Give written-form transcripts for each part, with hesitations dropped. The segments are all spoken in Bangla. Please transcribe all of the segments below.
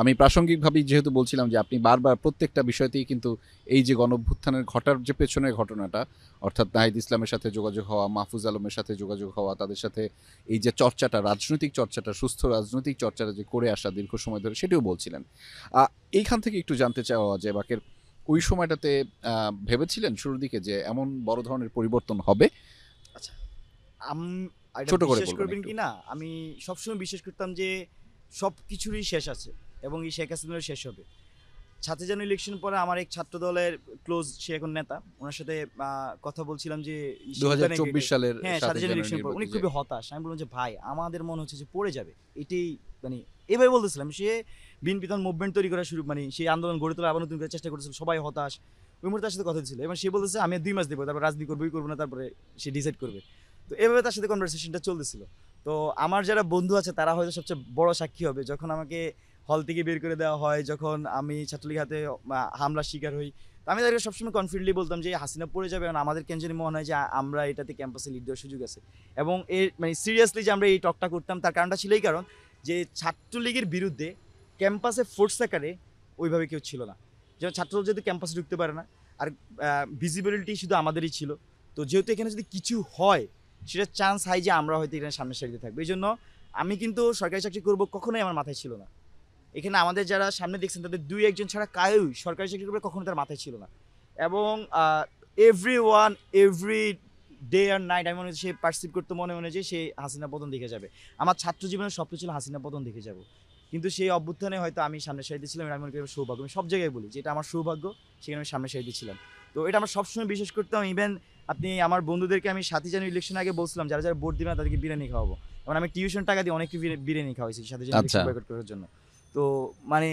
আমি প্রাসঙ্গিকভাবেই যেহেতু বলছিলাম যে আপনি বারবার প্রত্যেকটা বিষয়তেই কিন্তু এই যে গণঅভ্যুত্থানের ঘটার যে পেছনের ঘটনাটা, অর্থাৎ নাহিদ ইসলামের সাথে যোগাযোগ হওয়া, মাহফুজ আলমের সাথে যোগাযোগ হওয়া, তাদের সাথে এই যে চর্চাটা, রাজনৈতিক চর্চাটা, সুস্থ রাজনৈতিক চর্চাটা যে করে আসা দীর্ঘ সময় ধরে, সেটিও বলছিলেন। এইখান থেকে একটু জানতে চাওয়া যে বাকের ওই সময়টাতে ভেবেছিলেন শুরুর দিকে যে এমন বড় ধরনের পরিবর্তন হবে? আচ্ছা, আম এটা ছোট করে বিশ্বাস বলবেন করবেন একটু। কি না, আমি সবসময় বিশ্বাস করতাম যে সব কিছুরই শেষ আছে এবং এই শেখ হাসিনারও শেষ হবে। ছাত্র যেন ইলেকশন পরে আমার এক ছাত্র দলের ক্লোজ, সে এখন নেতা, ওনার সাথে কথা বলছিলাম যে উদ্যানে 2024 গেটে, সালের হ্যাঁ 7 ছাত্র যেন জানুয়ারি ইলেকশন পরে উনি নির্বাচন যে। খুবই হতাশ। আমি বললাম যে ভাই আমাদের মনে হচ্ছে যে পড়ে যাবে, এটাই মানে এভাবে বলতেছিলাম। সে বিএনপি তখন মুভমেন্ট তৈরি করা শুরু, মানে সেই আন্দোলন গড়ে তোলা আবার নতুন করে চেষ্টা করতেছিল, সবাই হতাশ। ওই মুহূর্তে তার সাথে কথা ছিল এবং সে বলতেছে আমি আর 2 মাস দেবো, তারপর রাজনীতি করবোই করবো না, তারপরে সে ডিসাইড করবে। তো এভাবে তার সাথে কনভারসেশনটা চলতেছিল। তো আমার যারা বন্ধু আছে তারা হয়তো সবচেয়ে বড় সাক্ষী হবে, যখন আমাকে হল থেকে বের করে দেওয়া হয়, যখন আমি ছাত্রলীগ হাতে হামলার শিকার হই, তো আমি তাদেরকে সবসময় কনফিডেন্টলি বলতাম যে হাসিনা পড়ে যাবে এবং আমাদের কেন জানি মনে হয় যে আমরা এটাতে ক্যাম্পাসে লিড দেওয়ার সুযোগ আছে। এবং এর মানে সিরিয়াসলি যে আমরা এই টকটা করতাম তার কারণটা ছিল এই কারণ যে ছাত্রলীগের বিরুদ্ধে ক্যাম্পাসে ফোর্স আকারে ওইভাবে কেউ ছিল না। যেমন ছাত্রদল যেহেতু ক্যাম্পাসে ঢুকতে পারে না, আর ভিজিবিলিটি শুধু আমাদেরই ছিল। তো যেহেতু এখানে যদি কিছু হয় সেটা চান্স হাই যে আমরা হয়তো এখানে সামনের সারিতে থাকবো। এই জন্য আমি কিন্তু সরকারি চাকরি করবো কখনোই আমার মাথায় ছিল না। এখানে আমাদের যারা সামনে দেখছেন তাদের 2-1 জন ছাড়া কাউই সরকারি চাকরি করবে কখনো তার মাথায় ছিল না। এবং এভরি ওয়ান এভরি ডে আর নাইট আমি মনে হচ্ছে সে পারসিভ করতে মনে মনে যে সে হাসিনা পতন দেখে যাবে। আমার ছাত্র জীবনের স্বপ্ন ছিল হাসিনা পতন দেখে যাব। কিন্তু সেই অভ্যুত্থানে হয়তো আমি সামনের সারিতে ছিলাম, এটা আমি মনে করি আমার সৌভাগ্য। আমি সব জায়গায় বলি যে এটা আমার সৌভাগ্য, সেখানে আমি সামনের সারিতে ছিলাম। তো এটা আমরা সবসময় বিশ্বাস করতাম। ইভেন আপনি আমার বন্ধুদেরকে আমি 7 জানুয়ারি ইলেকশন আগে বলছিলাম যারা যারা ভোট দিবে না তাদেরকে বিরিয়ানি খাওয়াবো। এবং আমি টিউশন টাকা দিয়ে অনেককে বিরিয়ানি খাওয়াইছি 7 জানুয়ারি আচ্ছা। ইলেকশন বয়কট করার জন্য। তো মানে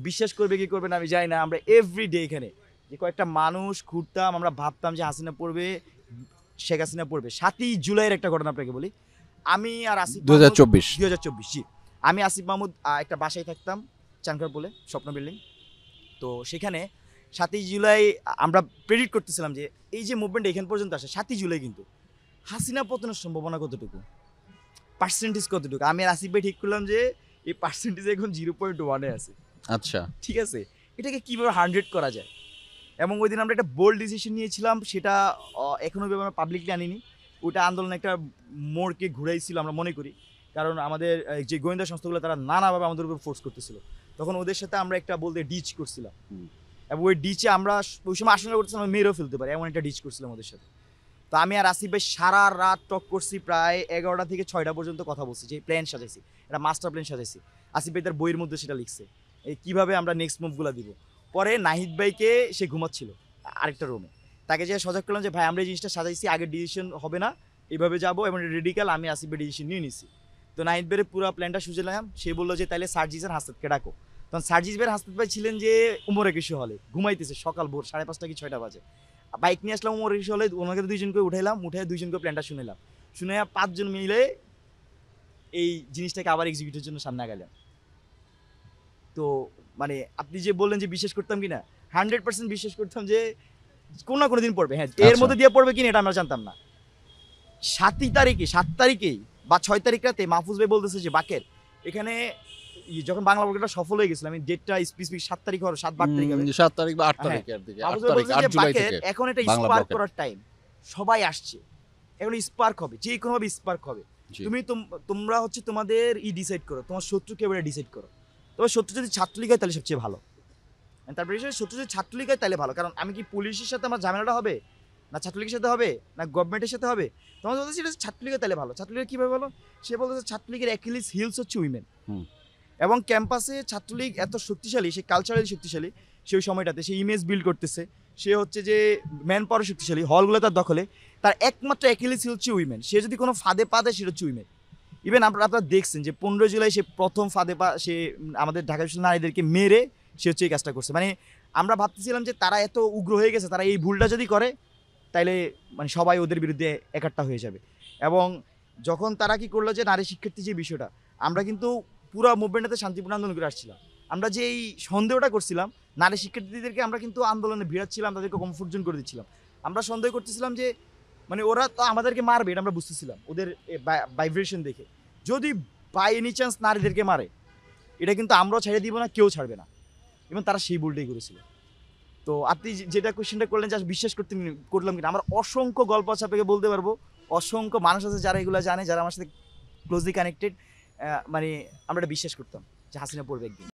বিশ্বাস করবে কি করবে না আমি জানি না, আমরা এভরিডে এখানে যে কয়েকটা মানুষ ঘুরতাম, আমরা ভাবতাম যে হাসিনা পড়বে, শেখ হাসিনা পড়বে। 7ই জুলাইয়ের একটা ঘটনা আপনাকে বলি। আমি আর আসিফ মাহমুদ 2024। 2024 জি। আমি আসিফ মাহমুদ একটা বাসায় থাকতাম চানখারপুলে, স্বপ্ন বিল্ডিং। তো সেখানে 7ই জুলাই আমরা প্রেডিক্ট করতেছিলাম যে এই যে মুভমেন্ট এখান পর্যন্ত আসে 7ই জুলাই, কিন্তু হাসিনা পতনের সম্ভাবনা কতটুকু, পার্সেন্টেজ কতটুকু, আমি আর আসিফ ভাই ঠিক করলাম যে এই পার্সেন্টেজ এখন 0.1-এ আছে। আচ্ছা। ঠিক আছে, এটাকে কীভাবে 100 করা যায়। এবং ওই দিন আমরা একটা বোল্ড ডিসিশন নিয়েছিলাম, সেটা এখনও আমরা পাবলিকলি আনিনি। ওটা আন্দোলন একটা মোড়কে ঘুরাইছিল আমরা মনে করি, কারণ আমাদের যে গোয়েন্দা সংস্থাগুলো তারা নানাভাবে আমাদের উপর ফোর্স করতেছিল। তখন ওদের সাথে আমরা একটা বলতে ডিচ করছিলাম এবং ওই ডিচে আমরা ওই সময় আশঙ্কা করতেছিলাম আমরা মেরেও ফেলতে পারি, এমন একটা ডিচ করছিলাম ওদের সাথে। তো আমি আর আসিফ ভাই সারা রাত টক করছি, প্রায় 11টা থেকে 6টা পর্যন্ত কথা বলছি, যে প্ল্যান সাজাইছি, একটা মাস্টার প্ল্যান সাজাইছি। আসিফ ভাই তার বইয়ের মধ্যে সেটা লিখছে, এই কীভাবে আমরা নেক্সট মুভগুলো দিব। পরে নাহিদ ভাইকে, সে ঘুমাচ্ছিল আরেকটা রুমে, তাকে যে সজাগ করলাম যে ভাই আমরা এই জিনিসটা সাজাইছি, আগের ডিসিশন হবে না, এইভাবে যাবো এবং রেডিকাল, আমি আসিফ ভাই ডিসিশন নিয়ে নিছি। তো নাহিদ ভাইয়ের পুরো প্ল্যানটা সুঝেলাম। সে বললো যে তাহলে সার্জিসের হাসপাতকে ডাকো। তখন সার্জিস ভাইয়ের হাসপাত ভাই ছিলেন যে উমরে কিছু হলে ঘুমাইতেছে, সকাল ভোর 5:30 কি 6টা বাজে। বাইক নিয়ে আসলাম উমর হলে, ওনাকে 2জনকে উঠাইলাম, উঠে 2জনকে প্ল্যানটা শুনেলাম, শুনে 5 জন মিলে এই জিনিসটাকে আবার এক্সিকিউটের জন্য সামনে আগালাম। তো মানে আপনি যে বললেন যে বিশ্বাস করতাম কিনা, 100% বিশ্বাস করতাম যে কোনো না কোনো দিন পড়বে। হ্যাঁ, এর আচ্ছা। মধ্যে দিয়ে পড়বে কিনা এটা আমরা জানতাম না। 7 তারিখেই বা 6 তারিখ রাতে মাহফুজ ভাই বলতেছে যে বাকের এখানে যখন বাংলা বর্গটা সফল হয়ে গেছিল, আমি ডেটটা স্পেসিফিক 7 তারিখ হবে, 7 তারিখ হবে, 7 তারিখ বা 8 হ্যাঁ, তারিখের দিকে, 8 মাহফুজ ভাই তারিখ, বলতেছে 8 যে জুলাই বাকের থেকে এখন এটা বাংলা স্পার্ক ব্লকের। করার টাইম, সবাই আসছে, এখন স্পার্ক হবে, যে কোনোভাবে স্পার্ক হবে। জি। তুমি তোমরা হচ্ছে তোমাদের ডিসাইড করো, তোমার শত্রুকে এবারে ডিসাইড করো। তোমার শত্রু যদি ছাত্রলীগ হয় তাহলে সবচেয়ে ভালো, তারপরে শত্রু যদি ছাত্রলীগ হয় তাহলে ভালো, কারণ আমি কি পুলিশের সাথে আমার ঝামেলাটা হবে, না ছাত্রলীগের সাথে হবে, না গভর্নমেন্টের সাথে হবে। তোমার বলতেছি এটা ছাত্রলীগের তাহলে ভালো। ছাত্রলীগের কীভাবে ভালো, সে বলতেছে ছাত্রলীগের অ্যাকিলিস হিলস হচ্ছে উইমেন। এবং ক্যাম্পাসে ছাত্রলীগ এত শক্তিশালী, সে কালচারালি শক্তিশালী, সেই সময়টাতে সে ইমেজ বিল্ড করতেছে, সে হচ্ছে যে ম্যান পাওয়ার শক্তিশালী, হলগুলো তার দখলে, তার একমাত্র অ্যাকিলিস হিল হচ্ছে উইমেন। সে যদি কোনো ফাঁদে পা দেয় সেটা হচ্ছে উইমেন। ইভেন আপনারা দেখছেন যে 15 জুলাই সে প্রথম ফাঁদে পা, সে আমাদের ঢাকা বিশ্ববিদ্যালয়ের নারীদেরকে মেরে সে হচ্ছে এই কাজটা করছে। মানে আমরা ভাবতেছিলাম যে তারা এত উগ্র হয়ে গেছে, তারা এই ভুলটা যদি করে তাইলে মানে সবাই ওদের বিরুদ্ধে একাট্টা হয়ে যাবে। এবং যখন তারা কি করলো যে নারী শিক্ষার্থী যে বিষয়টা, আমরা কিন্তু পুরো মুভমেন্টটাতে শান্তিপূর্ণ আন্দোলন করে আসছিলাম। আমরা যে এই সন্দেহটা করছিলাম নারী শিক্ষার্থীদেরকে, আমরা কিন্তু আন্দোলনে ভিড়াচ্ছিলাম, তাদেরকে কমফোর্ট জোন করে দিচ্ছিলাম। আমরা সন্দেহ করতেছিলাম যে মানে ওরা তো আমাদেরকে মারবে, এটা আমরা বুঝতেছিলাম ওদের ভাইব্রেশন দেখে। যদি বাই এনি চান্স নারীদেরকে মারে এটা কিন্তু আমরাও ছেড়ে দিব না, কেউ ছাড়বে না। এবং তারা সেই বোল্ডটাই করেছিল। তো আপনি যেটা কোয়েশ্চেনটা করলেন যে আসলে বিশ্বাস করলাম কিনা, আমার অসংখ্য গল্প আছে আপনাকে বলতে পারবো। অসংখ্য মানুষ আছে যারা এগুলো জানে, যারা আমার সাথে ক্লোজলি কানেক্টেড। মানে আমরা এটা বিশ্বাস করতাম যে হাসিনা পড়বে একদিন।